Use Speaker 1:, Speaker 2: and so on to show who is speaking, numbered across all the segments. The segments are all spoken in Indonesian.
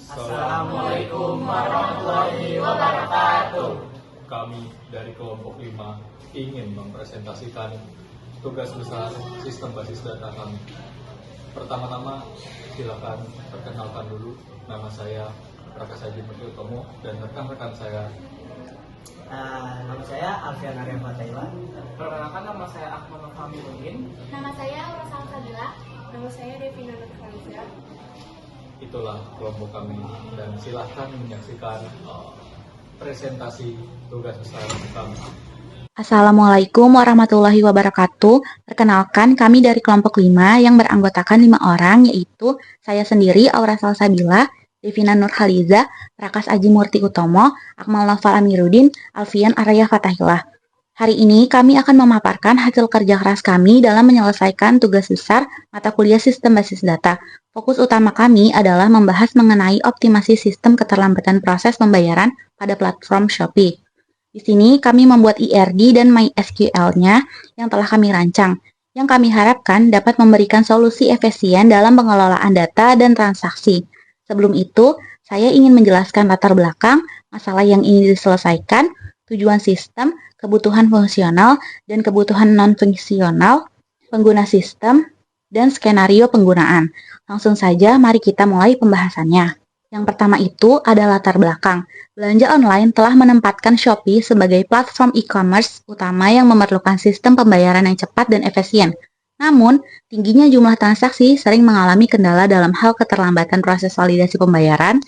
Speaker 1: Assalamualaikum warahmatullahi wabarakatuh.
Speaker 2: Kami dari kelompok 5 ingin mempresentasikan tugas besar sistem basis data kami. Pertama-tama, silakan perkenalkan dulu. Nama saya Prakas Haji Murti Utomo dan rekan-rekan saya.
Speaker 3: Nama saya Alfian Arya Fataiwa.
Speaker 1: Perkenalkan, nama saya Ahmad Fahmi Udin.
Speaker 4: Nama saya Aura Salsabila.
Speaker 5: Nama saya Devina Nurhaliza.
Speaker 2: Itulah kelompok kami dan silahkan menyaksikan presentasi tugas besar kami.
Speaker 6: Assalamualaikum warahmatullahi wabarakatuh. Perkenalkan, kami dari kelompok 5 yang beranggotakan 5 orang, yaitu saya sendiri, Aura Salsabila, Devina Nurhaliza, Prakas Aji Murti Utomo, Akmal Noval Amiruddin, Alfian Arya Fatahillah. Hari ini kami akan memaparkan hasil kerja keras kami dalam menyelesaikan tugas besar mata kuliah sistem basis data. Fokus utama kami adalah membahas mengenai optimasi sistem keterlambatan proses pembayaran pada platform Shopee. Di sini kami membuat IRD dan MySQL-nya yang telah kami rancang, yang kami harapkan dapat memberikan solusi efisien dalam pengelolaan data dan transaksi. Sebelum itu, saya ingin menjelaskan latar belakang, masalah yang ingin diselesaikan, tujuan sistem, kebutuhan fungsional dan kebutuhan non-fungsional, pengguna sistem, dan skenario penggunaan. Langsung saja, mari kita mulai pembahasannya. Yang pertama itu ada latar belakang. Belanja online telah menempatkan Shopee sebagai platform e-commerce utama yang memerlukan sistem pembayaran yang cepat dan efisien. Namun, tingginya jumlah transaksi sering mengalami kendala dalam hal keterlambatan proses validasi pembayaran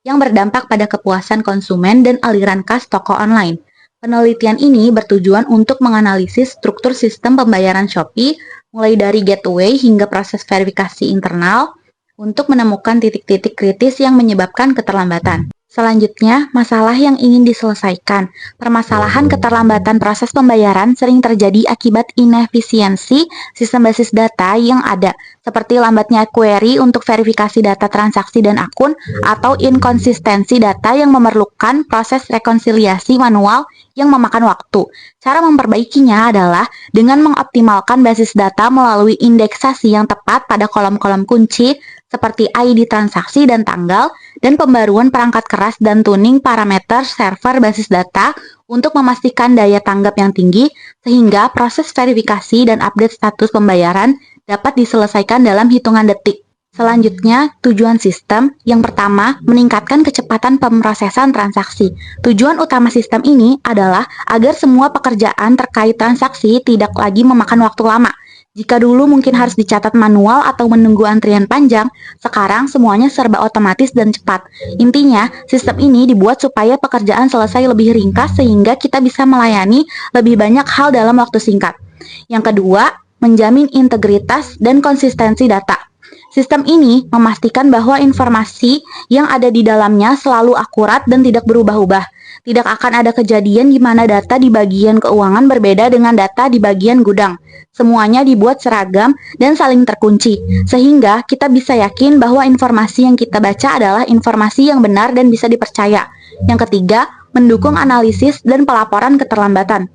Speaker 6: yang berdampak pada kepuasan konsumen dan aliran kas toko online. Penelitian ini bertujuan untuk menganalisis struktur sistem pembayaran Shopee, mulai dari gateway hingga proses verifikasi internal, untuk menemukan titik-titik kritis yang menyebabkan keterlambatan. Selanjutnya, masalah yang ingin diselesaikan. Permasalahan keterlambatan proses pembayaran sering terjadi akibat inefisiensi sistem basis data yang ada, seperti lambatnya query untuk verifikasi data transaksi dan akun, atau inkonsistensi data yang memerlukan proses rekonsiliasi manual yang memakan waktu. Cara memperbaikinya adalah dengan mengoptimalkan basis data melalui indeksasi yang tepat pada kolom-kolom kunci, seperti ID transaksi dan tanggal, dan pembaruan perangkat keras dan tuning parameter server basis data untuk memastikan daya tanggap yang tinggi, sehingga proses verifikasi dan update status pembayaran dapat diselesaikan dalam hitungan detik. Selanjutnya, tujuan sistem. Yang pertama, meningkatkan kecepatan pemrosesan transaksi. Tujuan utama sistem ini adalah agar semua pekerjaan terkait transaksi tidak lagi memakan waktu lama. Jika dulu mungkin harus dicatat manual atau menunggu antrian panjang, sekarang semuanya serba otomatis dan cepat. Intinya, sistem ini dibuat supaya pekerjaan selesai lebih ringkas sehingga kita bisa melayani lebih banyak hal dalam waktu singkat. Yang kedua, menjamin integritas dan konsistensi data. Sistem ini memastikan bahwa informasi yang ada di dalamnya selalu akurat dan tidak berubah-ubah. Tidak akan ada kejadian di mana data di bagian keuangan berbeda dengan data di bagian gudang. Semuanya dibuat seragam dan saling terkunci, sehingga kita bisa yakin bahwa informasi yang kita baca adalah informasi yang benar dan bisa dipercaya. Yang ketiga, mendukung analisis dan pelaporan keterlambatan.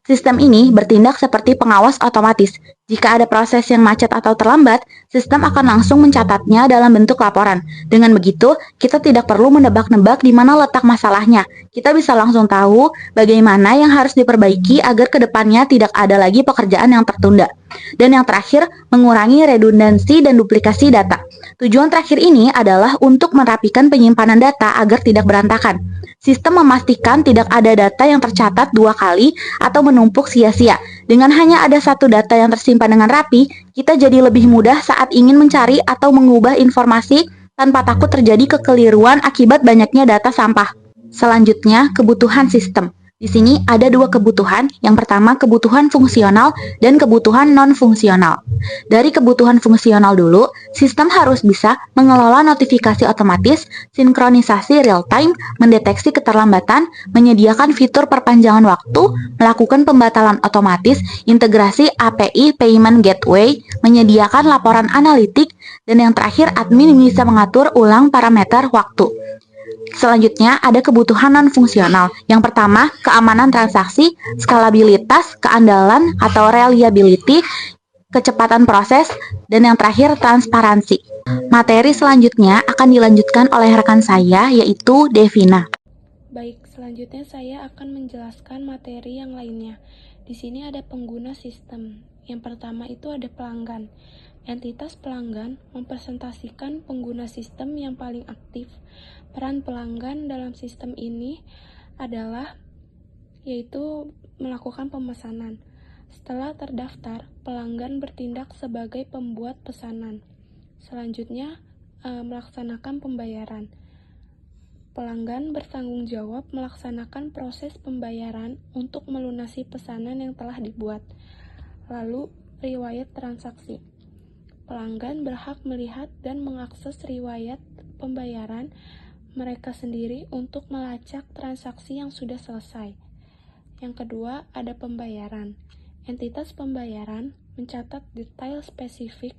Speaker 6: Sistem ini bertindak seperti pengawas otomatis. Jika ada proses yang macet atau terlambat, sistem akan langsung mencatatnya dalam bentuk laporan. Dengan begitu, kita tidak perlu menebak-nebak di mana letak masalahnya. Kita bisa langsung tahu bagaimana yang harus diperbaiki agar ke depannya tidak ada lagi pekerjaan yang tertunda. Dan yang terakhir, mengurangi redundansi dan duplikasi data. Tujuan terakhir ini adalah untuk merapikan penyimpanan data agar tidak berantakan. Sistem memastikan tidak ada data yang tercatat 2 kali atau menumpuk sia-sia. Dengan hanya ada satu data yang tersimpan dengan rapi, kita jadi lebih mudah saat ingin mencari atau mengubah informasi tanpa takut terjadi kekeliruan akibat banyaknya data sampah. Selanjutnya, kebutuhan sistem. Di sini ada 2 kebutuhan. Yang pertama, kebutuhan fungsional dan kebutuhan non-fungsional. Dari kebutuhan fungsional dulu, sistem harus bisa mengelola notifikasi otomatis, sinkronisasi real-time, mendeteksi keterlambatan, menyediakan fitur perpanjangan waktu, melakukan pembatalan otomatis, integrasi API Payment Gateway, menyediakan laporan analitik, dan yang terakhir, admin bisa mengatur ulang parameter waktu. Selanjutnya ada kebutuhan non-fungsional. Yang pertama, keamanan transaksi, skalabilitas, keandalan atau reliability. kecepatan proses, dan yang terakhir transparansi. Materi selanjutnya akan dilanjutkan oleh rekan saya, yaitu Devina.
Speaker 5: Baik, selanjutnya saya akan menjelaskan materi yang lainnya. Di sini ada pengguna sistem. Yang pertama itu ada pelanggan. Entitas pelanggan mempresentasikan pengguna sistem yang paling aktif. Peran pelanggan dalam sistem ini adalah yaitu melakukan pemesanan. Setelah terdaftar, pelanggan bertindak sebagai pembuat pesanan. Selanjutnya, melaksanakan pembayaran. Pelanggan bertanggung jawab melaksanakan proses pembayaran untuk melunasi pesanan yang telah dibuat. Lalu, riwayat transaksi. Pelanggan berhak melihat dan mengakses riwayat pembayaran mereka sendiri untuk melacak transaksi yang sudah selesai. Yang kedua, ada pembayaran. Entitas pembayaran mencatat detail spesifik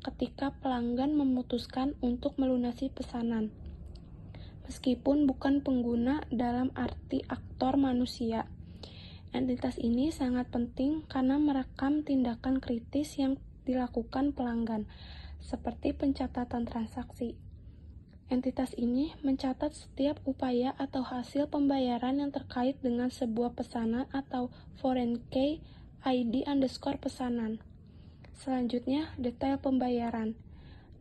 Speaker 5: ketika pelanggan memutuskan untuk melunasi pesanan. Meskipun bukan pengguna dalam arti aktor manusia. Entitas ini sangat penting karena merekam tindakan kritis yang dilakukan pelanggan, seperti pencatatan transaksi. Entitas ini mencatat setiap upaya atau hasil pembayaran yang terkait dengan sebuah pesanan atau foreign key ID_pesanan. Selanjutnya, detail pembayaran.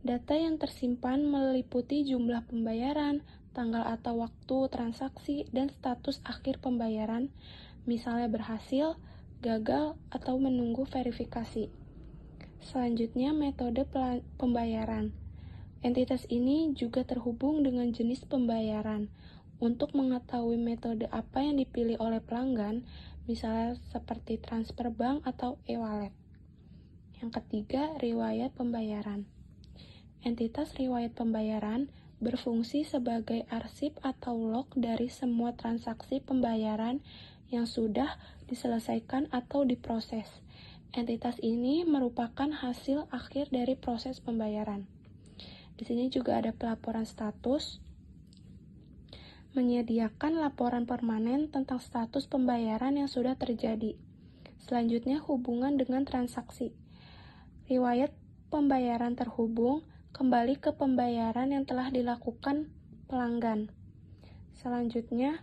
Speaker 5: Data yang tersimpan meliputi jumlah pembayaran, tanggal atau waktu transaksi, dan status akhir pembayaran, misalnya berhasil, gagal, atau menunggu verifikasi. Selanjutnya, metode pembayaran. Entitas ini juga terhubung dengan jenis pembayaran. Untuk mengetahui metode apa yang dipilih oleh pelanggan, misalnya seperti transfer bank atau e-wallet. Yang ketiga, riwayat pembayaran. Entitas riwayat pembayaran berfungsi sebagai arsip atau log dari semua transaksi pembayaran yang sudah diselesaikan atau diproses. Entitas ini merupakan hasil akhir dari proses pembayaran. Di sini juga ada pelaporan status, menyediakan laporan permanen tentang status pembayaran yang sudah terjadi. Selanjutnya, hubungan dengan transaksi. Riwayat pembayaran terhubung kembali ke pembayaran yang telah dilakukan pelanggan. Selanjutnya,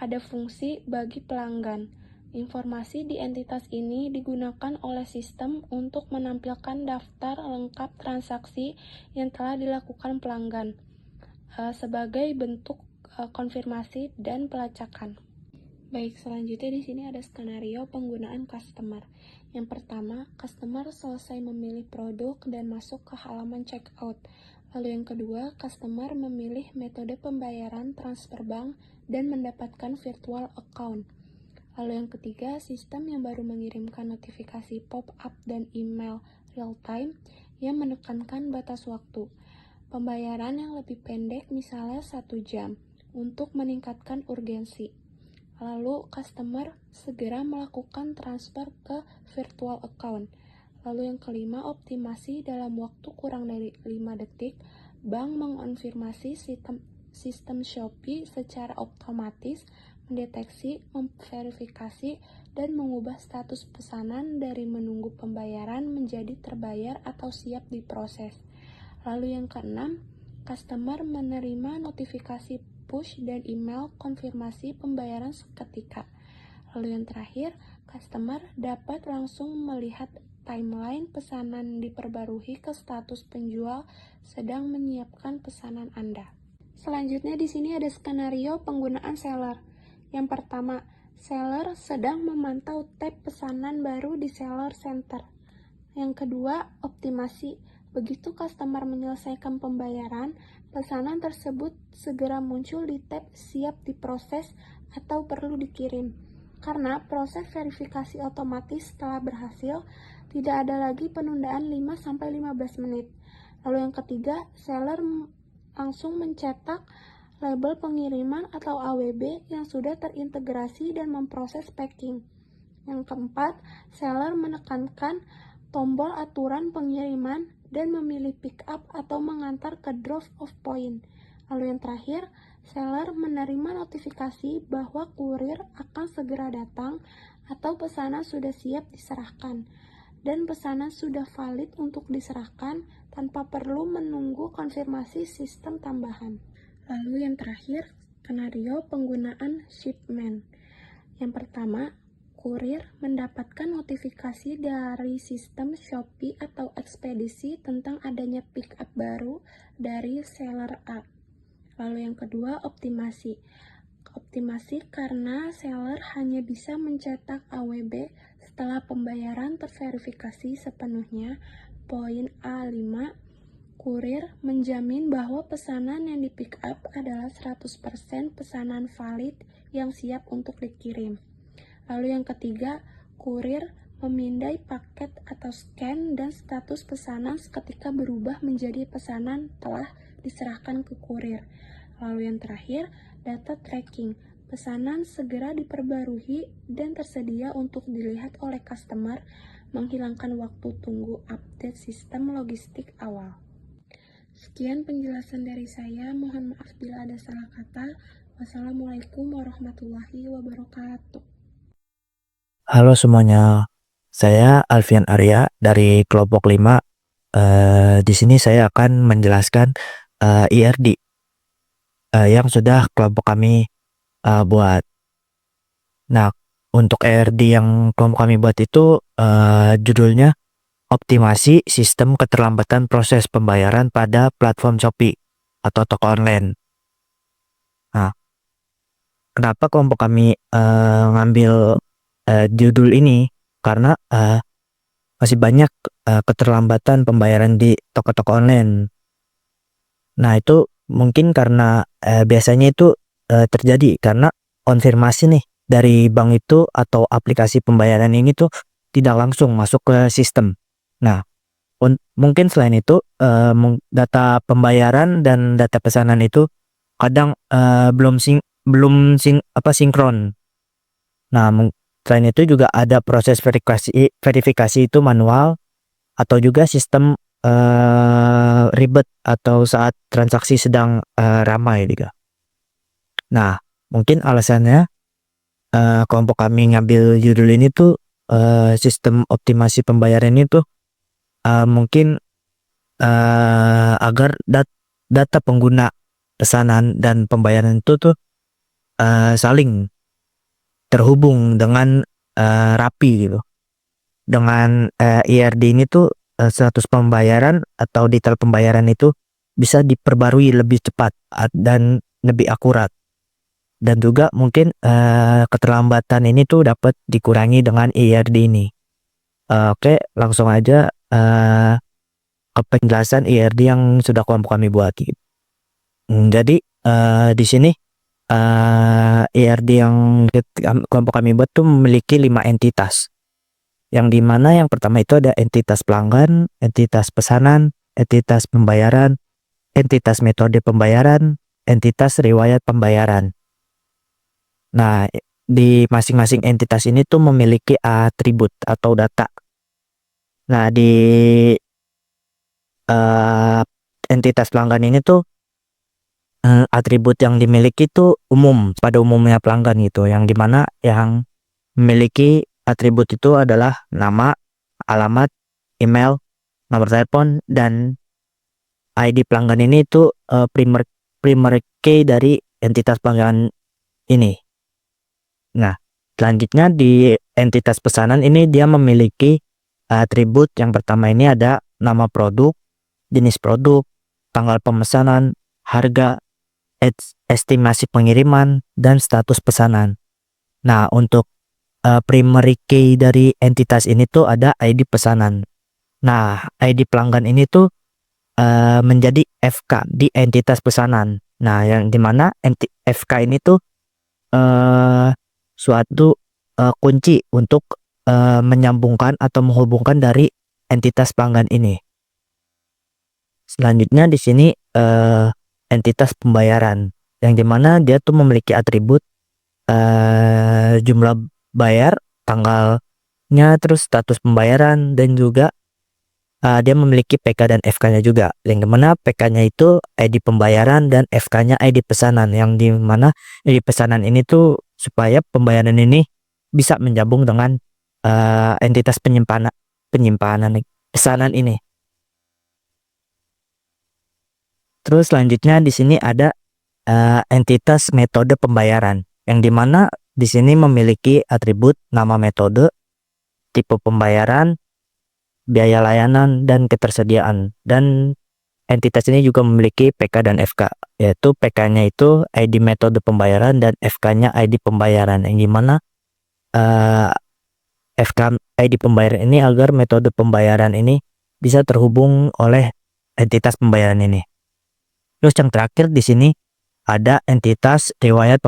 Speaker 5: ada fungsi bagi pelanggan. Informasi di entitas ini digunakan oleh sistem untuk menampilkan daftar lengkap transaksi yang telah dilakukan pelanggan sebagai bentuk konfirmasi dan pelacakan. Baik, selanjutnya di sini ada skenario penggunaan customer. Yang pertama, customer selesai memilih produk dan masuk ke halaman checkout. Lalu yang kedua, customer memilih metode pembayaran transfer bank dan mendapatkan virtual account. Lalu yang ketiga, sistem yang baru mengirimkan notifikasi pop-up dan email real-time yang menekankan batas waktu. Pembayaran yang lebih pendek misalnya 1 jam untuk meningkatkan urgensi. Lalu customer segera melakukan transfer ke virtual account. Lalu yang kelima, optimasi dalam waktu kurang dari 5 detik. Bank mengonfirmasi sistem Shopee secara otomatis mendeteksi, memverifikasi, dan mengubah status pesanan dari menunggu pembayaran menjadi terbayar atau siap diproses. Lalu yang keenam, customer menerima notifikasi push dan email konfirmasi pembayaran seketika. Lalu yang terakhir, customer dapat langsung melihat timeline pesanan diperbarui ke status penjual sedang menyiapkan pesanan Anda. Selanjutnya di sini ada skenario penggunaan seller. Yang pertama, seller sedang memantau tab pesanan baru di seller center. Yang kedua, optimasi. Begitu customer menyelesaikan pembayaran, pesanan tersebut segera muncul di tab siap diproses atau perlu dikirim. Karena proses verifikasi otomatis telah berhasil, tidak ada lagi penundaan 5-15 menit. Lalu yang ketiga, seller langsung mencetak label pengiriman atau AWB yang sudah terintegrasi dan memproses packing. Yang keempat, seller menekankan tombol aturan pengiriman dan memilih pick up atau mengantar ke drop off point. Lalu yang terakhir, seller menerima notifikasi bahwa kurir akan segera datang atau pesanan sudah siap diserahkan. dan pesanan sudah valid untuk diserahkan tanpa perlu menunggu konfirmasi sistem tambahan. Lalu yang terakhir, skenario penggunaan shipment. Yang pertama, kurir mendapatkan notifikasi dari sistem Shopee atau ekspedisi tentang adanya pickup baru dari seller A. Lalu yang kedua, optimasi. Optimasi karena seller hanya bisa mencetak AWB setelah pembayaran terverifikasi sepenuhnya. Poin A5, kurir menjamin bahwa pesanan yang di pick up adalah 100% pesanan valid yang siap untuk dikirim. Lalu yang ketiga, kurir memindai paket atau scan dan status pesanan seketika berubah menjadi pesanan telah diserahkan ke kurir. Lalu yang terakhir, data tracking. Pesanan segera diperbarui dan tersedia untuk dilihat oleh customer, menghilangkan waktu tunggu update sistem logistik awal. Sekian penjelasan dari saya, mohon maaf bila ada salah kata. Wassalamualaikum warahmatullahi wabarakatuh.
Speaker 7: Halo semuanya, saya Alfian Arya dari kelompok 5. Di sini saya akan menjelaskan IRD yang sudah kelompok kami buat. Nah, untuk IRD yang kelompok kami buat itu judulnya Optimasi Sistem Keterlambatan Proses Pembayaran pada Platform Shopee atau toko online. Nah, kenapa kelompok kami ngambil judul ini? Karena masih banyak keterlambatan pembayaran di toko-toko online. Nah, itu mungkin karena biasanya itu terjadi karena konfirmasi nih dari bank itu atau aplikasi pembayaran ini tuh tidak langsung masuk ke sistem. Nah, mungkin selain itu data pembayaran dan data pesanan itu kadang belum sinkron. Nah, selain itu juga ada proses verifikasi itu manual atau juga sistem ribet atau saat transaksi sedang ramai juga. Nah, mungkin alasannya kelompok kami ngambil judul ini tuh sistem optimasi pembayaran itu mungkin agar data pengguna pesanan dan pembayaran itu tuh saling terhubung dengan rapi gitu. Dengan IRD ini tuh status pembayaran atau detail pembayaran itu bisa diperbarui lebih cepat dan lebih akurat. Dan juga mungkin keterlambatan ini tuh dapat dikurangi dengan IRD ini. Oke, langsung aja ke penjelasan IRD yang sudah kelompok kami buat. Jadi di sini IRD yang kelompok kami buat tuh memiliki 5 entitas. Yang dimana yang pertama itu ada entitas pelanggan, entitas pesanan, entitas pembayaran, entitas metode pembayaran, entitas riwayat pembayaran. Nah, di masing-masing entitas ini tuh memiliki atribut atau data. Nah, di entitas pelanggan ini tuh atribut yang dimiliki itu umum pada umumnya pelanggan gitu, yang dimana yang memiliki atribut itu adalah nama, alamat, email, nomor telepon, dan ID pelanggan ini itu primary key dari entitas pelanggan ini. Nah, selanjutnya di entitas pesanan ini dia memiliki atribut yang pertama ini ada nama produk, jenis produk, tanggal pemesanan, harga, estimasi pengiriman, dan status pesanan. Nah, untuk primary key dari entitas ini tuh ada ID pesanan. Nah, ID pelanggan ini tuh menjadi FK di entitas pesanan. Nah, yang dimana FK ini tuh suatu kunci untuk menyambungkan atau menghubungkan dari entitas pelanggan ini. Selanjutnya di sini entitas pembayaran, yang dimana dia tuh memiliki atribut jumlah bayar, tanggalnya, terus status pembayaran, dan juga dia memiliki PK dan FK-nya juga, yang dimana PK-nya itu ID pembayaran dan FK-nya ID pesanan, yang dimana ID pesanan ini tuh supaya pembayaran ini bisa menyambung dengan entitas penyimpanan pesanan ini. Terus selanjutnya di sini ada entitas metode pembayaran, yang dimana di sini memiliki atribut nama metode, tipe pembayaran, biaya layanan, dan ketersediaan. Dan entitas ini juga memiliki PK dan FK, yaitu PK-nya itu ID metode pembayaran dan FK-nya ID pembayaran, yang dimana FK ID pembayaran ini agar metode pembayaran ini bisa terhubung oleh entitas pembayaran ini. Terus yang terakhir di sini ada entitas riwayat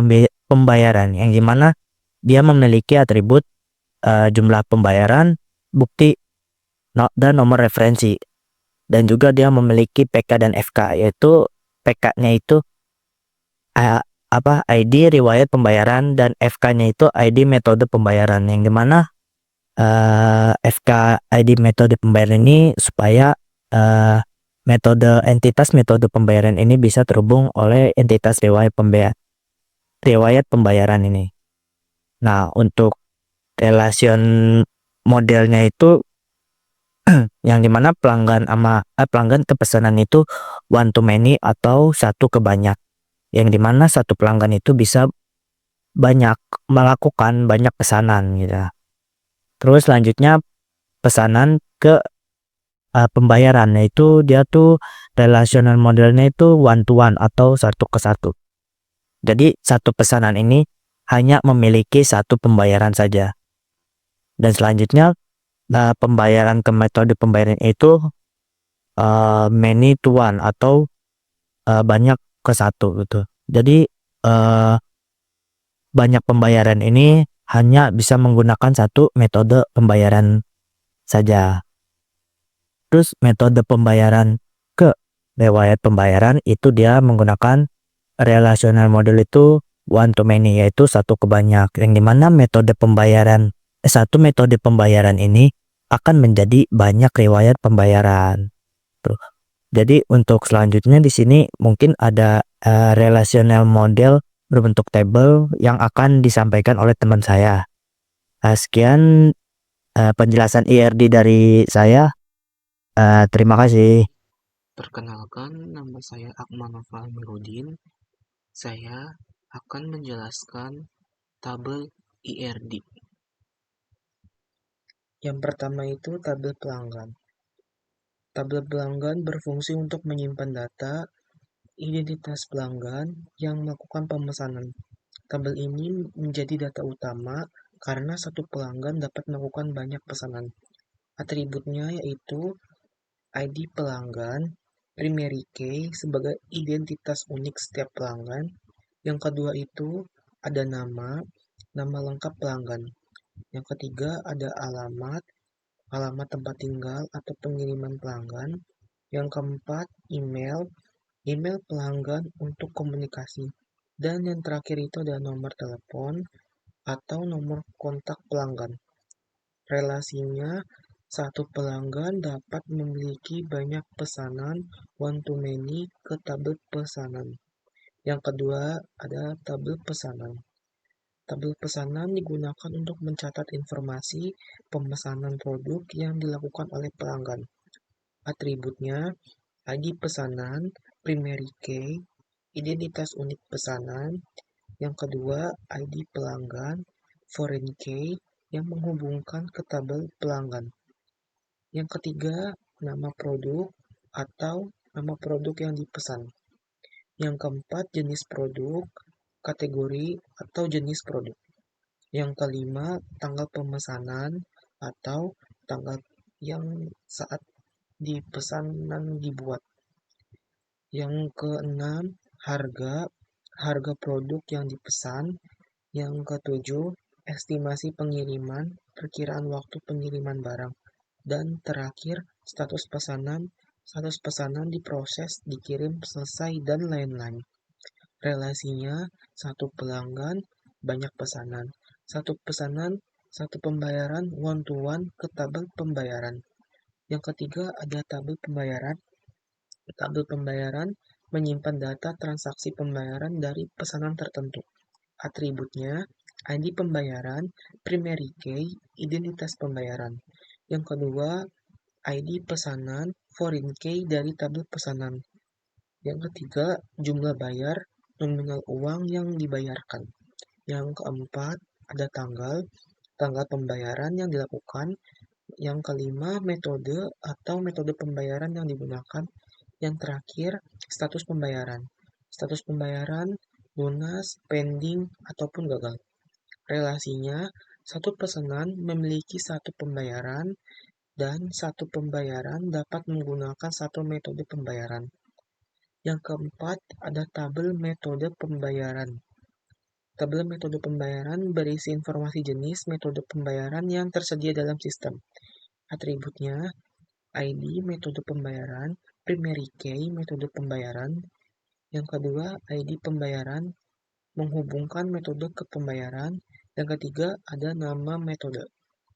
Speaker 7: pembayaran, yang dimana dia memiliki atribut jumlah pembayaran, bukti, dan nomor referensi. Dan juga dia memiliki PK dan FK, yaitu PK-nya itu ID riwayat pembayaran dan FK-nya itu ID metode pembayaran, yang dimana FK ID metode pembayaran ini supaya entitas metode pembayaran ini bisa terhubung oleh entitas riwayat pembayaran ini. Nah, untuk relation modelnya itu yang dimana pelanggan ke pesanan itu one to many atau satu ke banyak, yang dimana satu pelanggan itu bisa melakukan banyak pesanan gitu. Terus selanjutnya pesanan ke pembayaran, yaitu dia tuh relational modelnya itu one to one atau satu ke satu. Jadi satu pesanan ini hanya memiliki satu pembayaran saja. Dan selanjutnya pembayaran ke metode pembayaran itu many to one atau banyak ke satu gitu. Jadi banyak pembayaran ini hanya bisa menggunakan satu metode pembayaran saja. Terus metode pembayaran ke riwayat pembayaran itu dia menggunakan relational model itu one to many, yaitu satu ke banyak, yang dimana satu metode pembayaran ini akan menjadi banyak riwayat pembayaran. Tuh. Jadi untuk selanjutnya di sini mungkin ada relational model berbentuk tabel yang akan disampaikan oleh teman saya. Sekian penjelasan IRD dari saya. Terima kasih.
Speaker 8: Perkenalkan, nama saya Akmal Nurudin. Saya akan menjelaskan tabel IRD. Yang pertama itu tabel pelanggan. Tabel pelanggan berfungsi untuk menyimpan data identitas pelanggan yang melakukan pemesanan. Tabel ini menjadi data utama karena satu pelanggan dapat melakukan banyak pesanan. Atributnya yaitu ID pelanggan, primary key sebagai identitas unik setiap pelanggan. Yang kedua itu ada nama lengkap pelanggan. Yang ketiga ada alamat tempat tinggal atau pengiriman pelanggan. Yang keempat email pelanggan untuk komunikasi. Dan yang terakhir itu ada nomor telepon atau nomor kontak pelanggan. Relasinya, satu pelanggan dapat memiliki banyak pesanan one to many ke tabel pesanan. Yang kedua ada tabel pesanan. Tabel pesanan digunakan untuk mencatat informasi pemesanan produk yang dilakukan oleh pelanggan. Atributnya, ID pesanan, primary key, identitas unik pesanan. Yang kedua, ID pelanggan, foreign key, yang menghubungkan ke tabel pelanggan. Yang ketiga, nama produk atau nama produk yang dipesan. Yang keempat, jenis produk, kategori atau jenis produk. Yang kelima, tanggal pemesanan atau tanggal yang saat dipesanan dibuat. Yang keenam, harga produk yang dipesan. Yang ketujuh, estimasi pengiriman, perkiraan waktu pengiriman barang. Dan terakhir, status pesanan diproses, dikirim, selesai, dan lain-lain. Relasinya, satu pelanggan, banyak pesanan. Satu pesanan, satu pembayaran one to one ke tabel pembayaran. Yang ketiga ada tabel pembayaran. Tabel pembayaran menyimpan data transaksi pembayaran dari pesanan tertentu. Atributnya, ID pembayaran, primary key, identitas pembayaran. Yang kedua, ID pesanan foreign key dari tabel pesanan. Yang ketiga, jumlah bayar, nominal uang yang dibayarkan. Yang keempat, ada tanggal pembayaran yang dilakukan. Yang kelima, metode atau metode pembayaran yang digunakan. Yang terakhir, status pembayaran. Status pembayaran, lunas, pending, ataupun gagal. Relasinya, satu pesanan memiliki satu pembayaran dan satu pembayaran dapat menggunakan satu metode pembayaran. Yang keempat, ada tabel metode pembayaran. Tabel metode pembayaran berisi informasi jenis metode pembayaran yang tersedia dalam sistem. Atributnya, ID metode pembayaran, primary key metode pembayaran. Yang kedua, ID pembayaran, menghubungkan metode ke pembayaran. Yang ketiga, ada nama metode.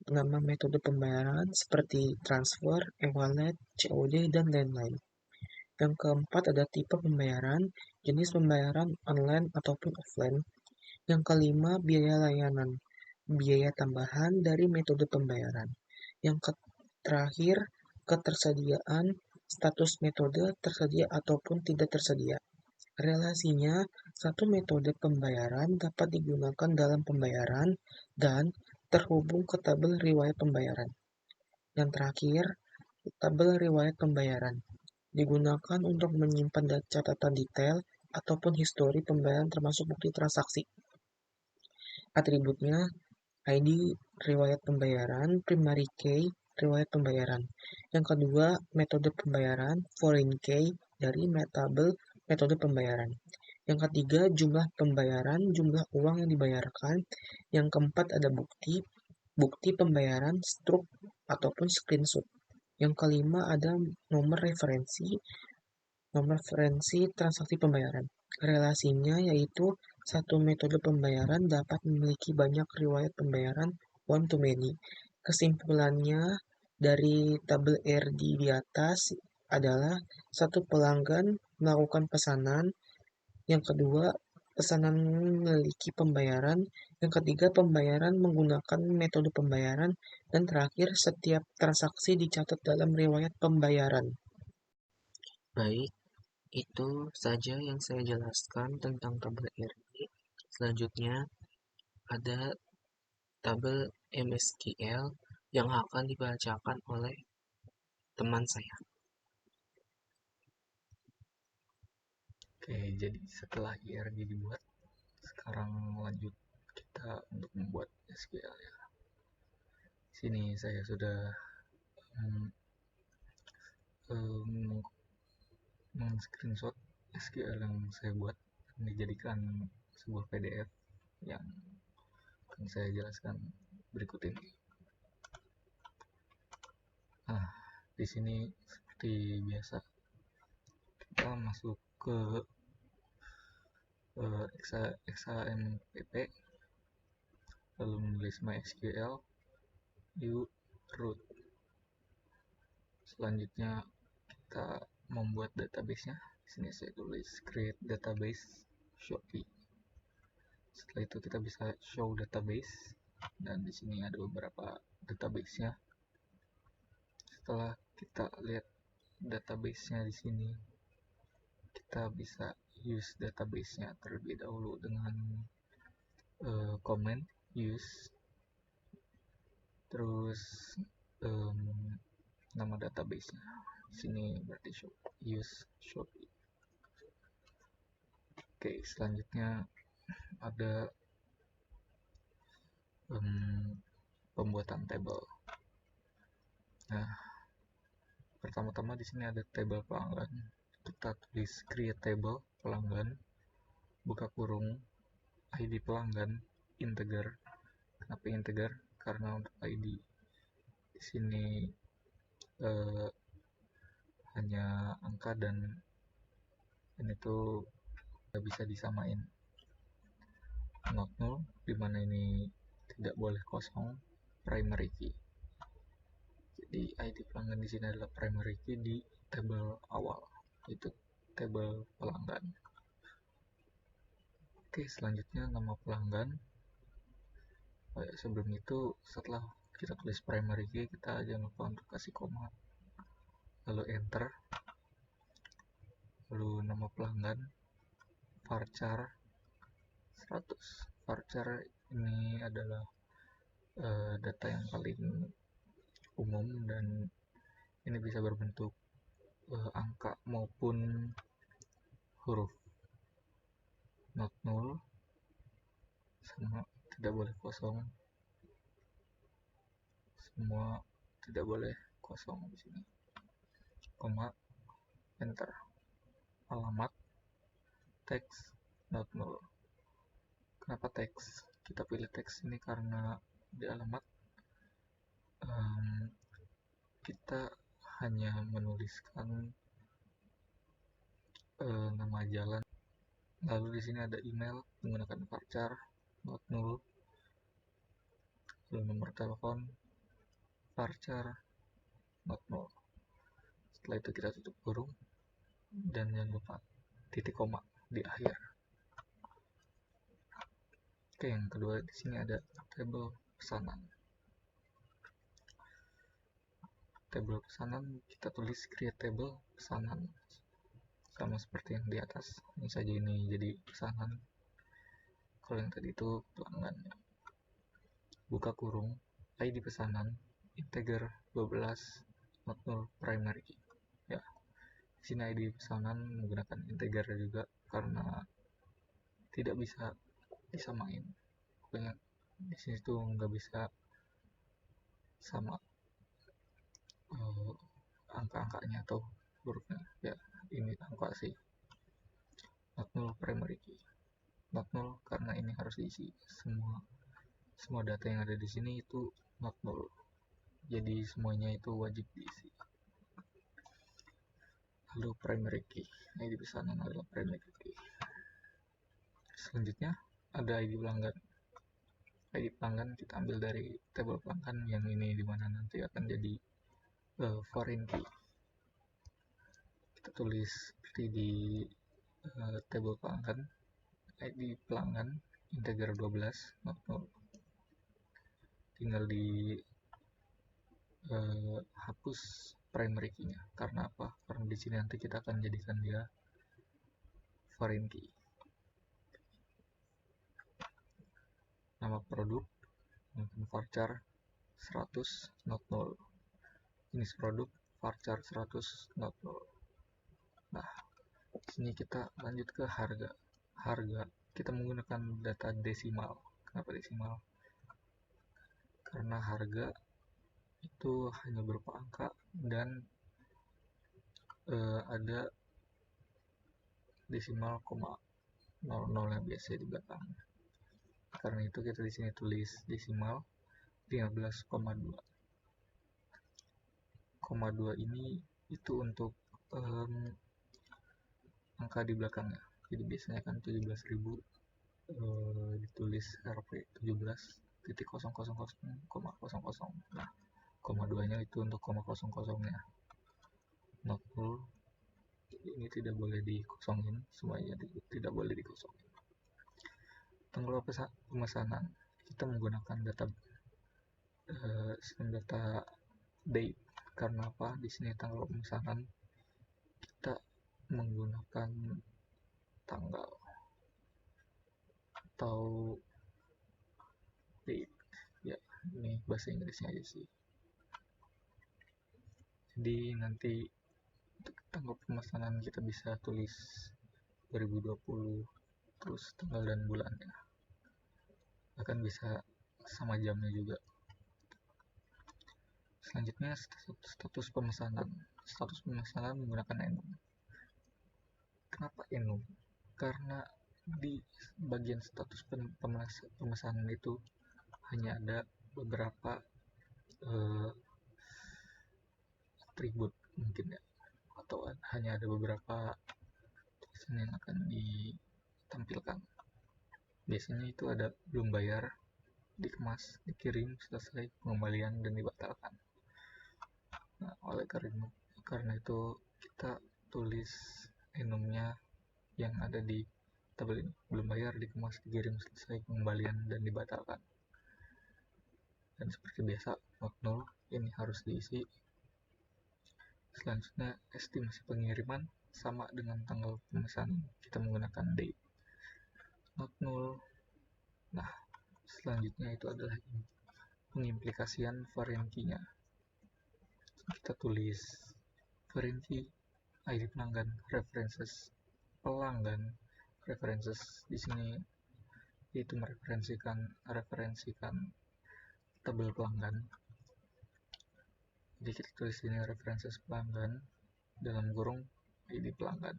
Speaker 8: Nama metode pembayaran seperti transfer, e-wallet, COD, dan lain-lain. Yang keempat ada tipe pembayaran, jenis pembayaran online ataupun offline. Yang kelima, biaya layanan, biaya tambahan dari metode pembayaran. Yang terakhir, ketersediaan, status metode tersedia ataupun tidak tersedia. Relasinya, satu metode pembayaran dapat digunakan dalam pembayaran dan terhubung ke tabel riwayat pembayaran. Yang terakhir, tabel riwayat pembayaran digunakan untuk menyimpan catatan detail ataupun histori pembayaran termasuk bukti transaksi. Atributnya, ID riwayat pembayaran, primary key riwayat pembayaran. Yang kedua, metode pembayaran, foreign key dari tabel metode pembayaran. Yang ketiga, jumlah pembayaran, jumlah uang yang dibayarkan. Yang keempat, ada bukti pembayaran, struk ataupun screenshot. Yang kelima, ada nomor referensi transaksi pembayaran. Relasinya yaitu satu metode pembayaran dapat memiliki banyak riwayat pembayaran one to many. Kesimpulannya dari tabel RD di atas adalah satu pelanggan melakukan pesanan, yang kedua pesanan memiliki pembayaran, yang ketiga pembayaran menggunakan metode pembayaran, dan terakhir setiap transaksi dicatat dalam riwayat pembayaran.
Speaker 9: Baik, itu saja yang saya jelaskan tentang tabel RD. Selanjutnya ada tabel MSQL yang akan dibacakan oleh teman saya.
Speaker 2: Oke, jadi setelah IRD dibuat, sekarang lanjut kita untuk membuat SQL ya. Sini saya sudah screenshot SQL yang saya buat dijadikan sebuah PDF yang akan saya jelaskan berikut ini. Nah, di sini seperti biasa kita masuk ke XAMPP, lalu menulis MySQL root. Selanjutnya kita membuat database-nya. Di sini saya tulis create database Shopee. Setelah itu kita bisa show database, dan di sini ada beberapa database-nya. Setelah kita lihat database-nya di sini, kita bisa use database-nya terlebih dahulu dengan command use, terus nama database-nya. Di sini berarti use Shopee. Oke, selanjutnya ada pembuatan table. Nah, pertama-tama di sini ada table pelanggan. Kita tulis create table pelanggan, buka kurung, ID pelanggan integer. Kenapa integer? Karena untuk ID di sini hanya angka dan ini tuh tidak bisa disamain. Not null, dimana ini tidak boleh kosong. Primary key. Jadi ID pelanggan di sini adalah primary key di tabel awal, itu tabel pelanggan. Oke, selanjutnya nama pelanggan. Sebelum itu, setelah kita tulis primary key, kita jangan lupa untuk kasih koma, lalu enter, lalu nama pelanggan varchar 100. Varchar ini adalah data yang paling umum dan ini bisa berbentuk angka maupun huruf. Not null, sama tidak boleh kosong, semua tidak boleh kosong di sini, koma, enter. Alamat teks not null. Kenapa teks? Kita pilih teks ini karena di alamat kita hanya menuliskan nama jalan. Lalu di sini ada email menggunakan varchar not null, lalu nomor telepon varchar not null. Setelah itu kita tutup kurung dan jangan lupa titik koma di akhir. Oke, yang kedua di sini ada tabel pesanan. Tabel pesanan kita tulis create table pesanan sama seperti yang di atas. Ini saja ini jadi pesanan. Kalau yang tadi itu pelanggannya. Buka kurung, ID pesanan, integer 12, not null, primary key. Ya, di sini ID pesanan menggunakan integer juga karena tidak bisa disamain. Pokoknya di sini tuh nggak bisa sama angka-angkanya atau hurufnya. Ya, ini angka sih. Not null, primary key. Not null karena ini harus diisi semua data yang ada di sini itu not null, jadi semuanya itu wajib diisi. Lalu primary key, ID pesanan adalah primary key. Selanjutnya ada ID pelanggan. ID pelanggan kita ambil dari tabel pelanggan yang ini, dimana nanti akan jadi foreign key. Kita tulis seperti di tabel pelanggan, ID pelanggan integer 12 not null. Tinggal di hapus primary key-nya. Karena apa? Karena di sini nanti kita akan jadikan dia foreign key. Nama produk varchar 100 not null. Jenis produk varchar 100 not null. Nah, sini kita lanjut ke harga. Harga kita menggunakan data desimal. Kenapa desimal? Karena harga itu hanya berupa angka dan ada desimal koma 00 yang biasa di belakang. Karena itu kita di sini tulis desimal 15,2. 2 ini itu untuk angka di belakangnya. Jadi biasanya kan 17.000 ditulis RP 17.000,00. Nah, koma 2 nya itu untuk 0,00 nya. Not null, ini tidak boleh dikosongin, semuanya tidak boleh dikosongin. Tanggal pemesanan kita menggunakan data date. Karena apa? Di sini tanggal pemesanan kita menggunakan tanggal atau date. Ya, ini bahasa Inggrisnya aja sih. Jadi nanti untuk tanggal pemesanan kita bisa tulis 2020 terus tanggal dan bulannya, akan bisa sama jamnya juga. Selanjutnya status pemesanan. Status pemesanan menggunakan enum. Kenapa enum? Karena di bagian status pemesanan itu hanya ada beberapa atribut mungkin ya, atau hanya ada beberapa tulisan yang akan ditampilkan. Biasanya itu ada belum bayar, dikemas, dikirim, selesai, pengembalian, dan dibatalkan. Nah, oleh karena itu kita tulis enumnya yang ada di tabel ini. Belum bayar, dikemas, dikirim, selesai, pengembalian, dan dibatalkan. Dan seperti biasa not null, ini harus diisi. Selanjutnya estimasi pengiriman sama dengan tanggal pemesanan, kita menggunakan date, not null. Nah, selanjutnya itu adalah pengimplikasian foreign key-nya. Kita tulis foreign key, ID pelanggan, references pelanggan, references di sini itu mereferensikan tabel pelanggan. Jadi kita tulis ini references pelanggan dalam kurung ID pelanggan.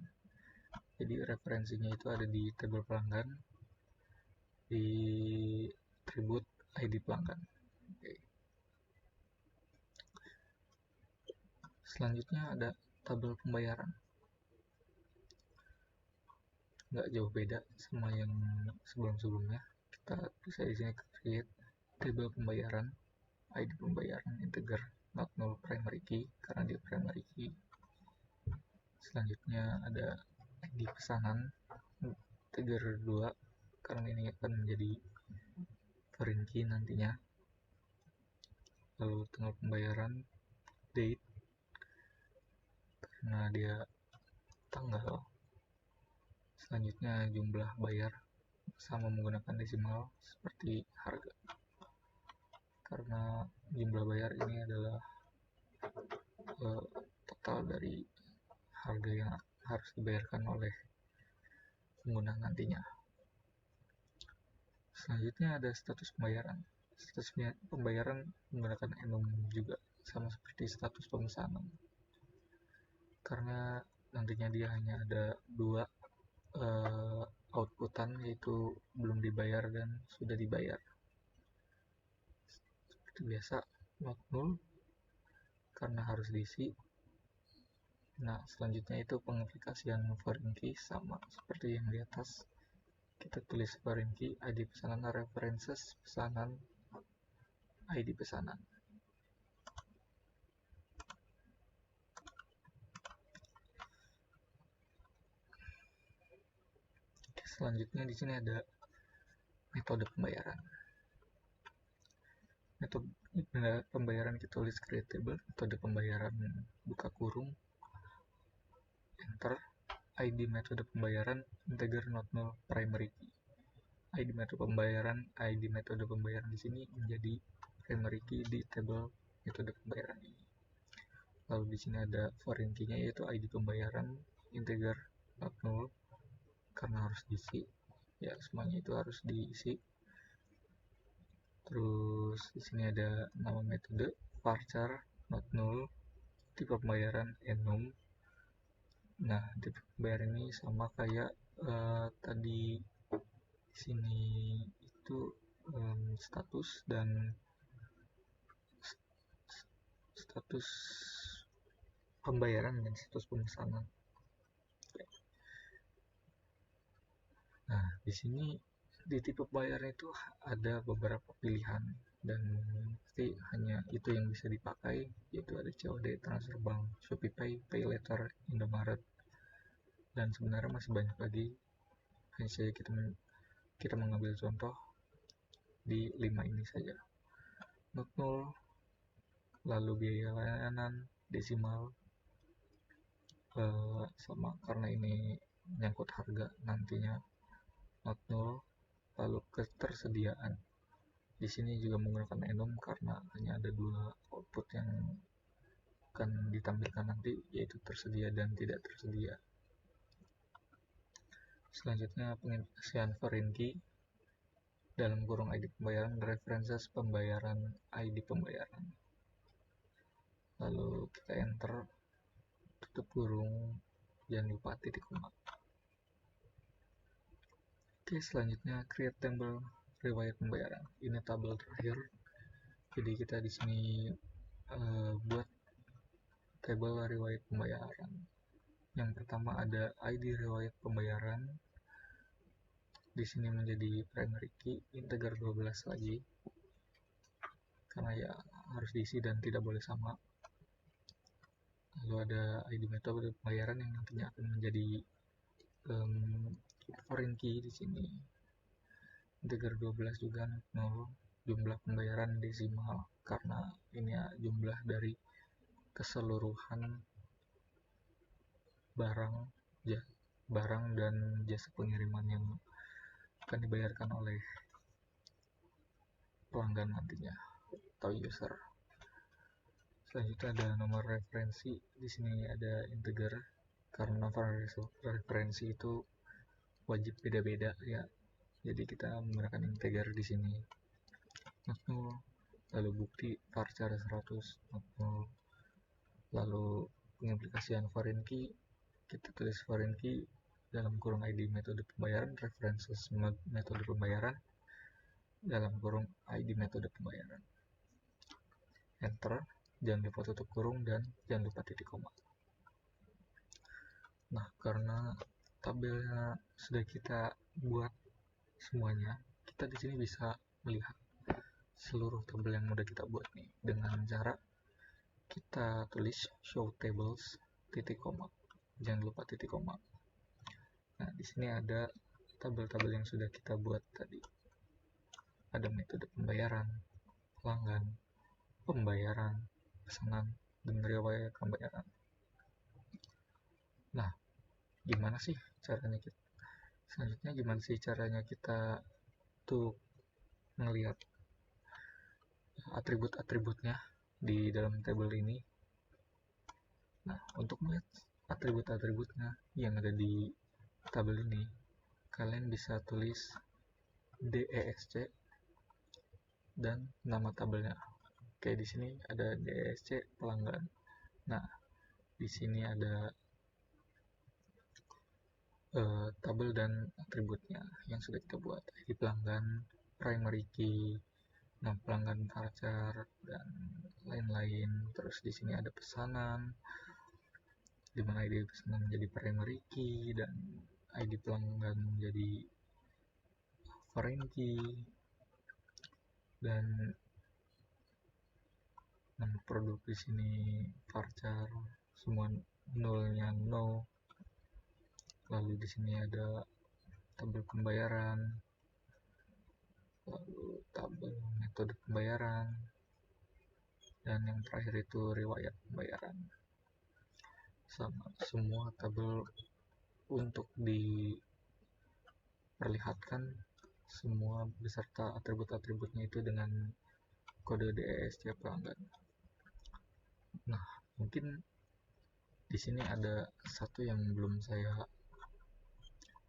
Speaker 2: Jadi referensinya itu ada di tabel pelanggan, di atribut ID pelanggan. Oke. Selanjutnya ada tabel pembayaran. Nggak jauh beda sama yang sebelum-sebelumnya. Kita bisa di sini create tabel pembayaran, ID pembayaran integer not null primary key karena dia primary key. Selanjutnya ada ID pesanan integer 2 karena ini akan menjadi foreign key nantinya. Lalu tanggal pembayaran date karena dia tanggal. Selanjutnya jumlah bayar sama menggunakan desimal seperti harga, karena jumlah bayar ini adalah total dari harga yang harus dibayarkan oleh pengguna nantinya. Selanjutnya ada status pembayaran. Status pembayaran menggunakan enum juga, sama seperti status pemesanan, karena nantinya dia hanya ada dua outputan, yaitu belum dibayar dan sudah dibayar. Seperti biasa, not null karena harus diisi. Nah, selanjutnya itu pengaplikasian foreign key sama seperti yang di atas. Kita tulis foreign key, ID pesanan, references pesanan, ID pesanan. Selanjutnya di sini ada metode pembayaran. Metode pembayaran kita tulis create table, metode pembayaran buka kurung, enter, ID metode pembayaran integer not null primary key. ID metode pembayaran di sini menjadi primary key di table metode pembayaran ini. Lalu di sini ada foreign key-nya yaitu ID pembayaran integer not null karena harus diisi. Ya, semuanya itu harus diisi. Terus di sini ada nama metode varchar not null, tipe pembayaran enum. Nah, tipe pembayaran ini sama kayak tadi di sini itu status dan status pembayaran dan status pemesanan. Nah, di sini di tipe pembayaran itu ada beberapa pilihan dan pasti hanya itu yang bisa dipakai, yaitu ada COD, transfer bank, ShopeePay, Pay Later, Indomaret, dan sebenarnya masih banyak lagi. Hanya saja kita mengambil contoh di 5 ini saja. Not null, lalu biaya layanan, desimal, sama karena ini menyangkut harga nantinya. Not null, lalu ketersediaan. Di sini juga menggunakan enum karena hanya ada dua output yang akan ditampilkan nanti, yaitu tersedia dan tidak tersedia. Selanjutnya pengisian foreign key dalam kurung ID pembayaran, references pembayaran, ID pembayaran. Lalu kita enter, tutup kurung, jangan lupa titik koma. Oke, selanjutnya create table riwayat pembayaran. Ini tabel terakhir. Jadi kita di sini buat tabel riwayat pembayaran. Yang pertama ada ID riwayat pembayaran. Di sini menjadi primary key, integer 12 lagi. Karena ya harus diisi dan tidak boleh sama. Lalu ada ID metode pembayaran yang nantinya akan menjadi foreign key di sini. Integer 12 juga 0, jumlah pembayaran desimal karena ini ya jumlah dari keseluruhan barang dan jasa pengiriman yang akan dibayarkan oleh pelanggan nantinya atau user. Selanjutnya ada nomor referensi. Di sini ada integer karena nomor referensi itu wajib beda-beda ya. Jadi kita menggunakan integer di sini. Not null, lalu bukti varchar 100 not null. Lalu pengaplikasian foreign key, kita tulis foreign key dalam kurung ID metode pembayaran, references metode pembayaran dalam kurung ID metode pembayaran. Enter, jangan lupa tutup kurung dan jangan lupa titik koma. Nah, karena tabelnya sudah kita buat semuanya, kita di sini bisa melihat seluruh tabel yang sudah kita buat nih dengan cara kita tulis show tables titik koma. Jangan lupa titik koma. Nah, di sini ada tabel-tabel yang sudah kita buat tadi. Ada metode pembayaran, pelanggan, pembayaran, pesanan, dan riwayat pembayaran. Nah, gimana sih caranya kita? Selanjutnya gimana sih caranya kita tuh melihat atribut-atributnya di dalam tabel ini? Nah, untuk melihat atribut-atributnya yang ada di tabel ini, kalian bisa tulis DESC dan nama tabelnya. Oke, di sini ada DESC pelanggan. Nah, di sini ada tabel dan atributnya yang sudah kita buat. ID pelanggan, primary key, nama pelanggan varchar, dan lain-lain. Terus di sini ada pesanan, di mana ID pesanan menjadi primary key dan ID pelanggan menjadi foreign key, dan nama produk di sini varchar, semua nolnya no. Lalu di sini ada tabel pembayaran, lalu tabel metode pembayaran, dan yang terakhir itu riwayat pembayaran. Sama semua tabel untuk diperlihatkan semua beserta atribut-atributnya itu dengan kode DESC pelanggan. Nah, mungkin di sini ada satu yang belum saya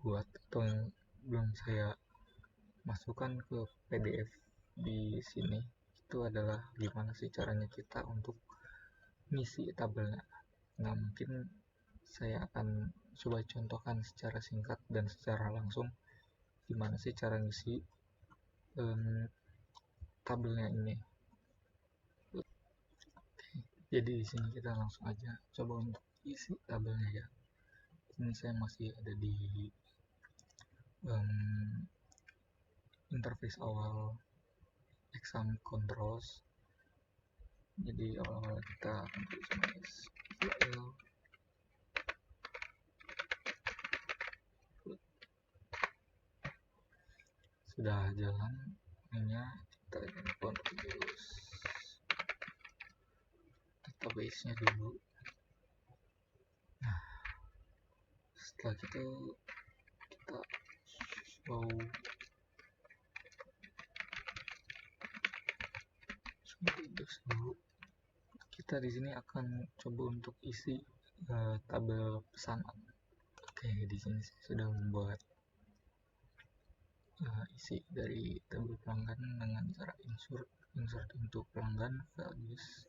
Speaker 2: buat atau yang belum saya masukkan ke PDF di sini. Itu adalah gimana sih caranya kita untuk ngisi tabelnya. Nah, mungkin saya akan coba contohkan secara singkat dan secara langsung gimana sih cara ngisi tabelnya ini. Jadi di sini kita langsung aja coba untuk isi tabelnya ya. Ini saya masih ada di interface awal exam controls. Jadi awal-awal kita akan tulis SQL sudah jalan ininya, kita introduce database nya dulu. Nah, setelah itu kita show index dulu. Kita di sini akan coba untuk isi tabel pesanan. Oke, di sini saya sudah membuat isi dari tabel pelanggan dengan cara insert untuk pelanggan values,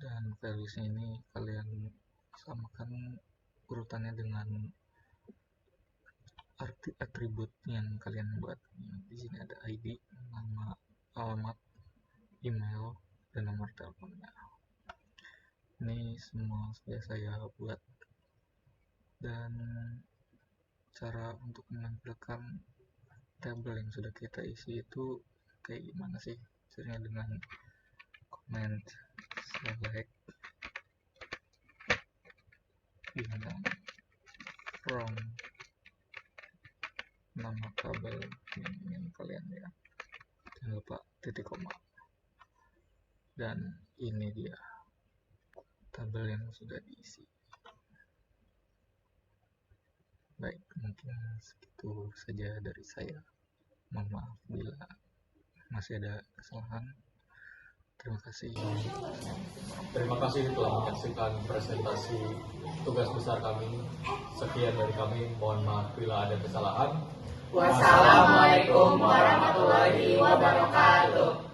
Speaker 2: dan valuesnya ini kalian samakan urutannya dengan atribut yang kalian buat. Di sini ada ID, nama, alamat, email, dan nomor teleponnya. Ini semua sudah saya buat, dan cara untuk menampilkan tabel yang sudah kita isi itu kayak gimana sih? Caranya dengan comment select dengan from nama tabel yang ingin kalian lihat. Jangan lupa titik koma. Dan ini dia tabel yang sudah diisi. Baik, mungkin segitu saja dari saya. Mohon maaf bila masih ada kesalahan. Terima kasih. Terima kasih telah menyaksikan presentasi tugas besar kami. Sekian dari kami. Mohon maaf bila ada kesalahan.
Speaker 1: Wassalamualaikum warahmatullahi wabarakatuh.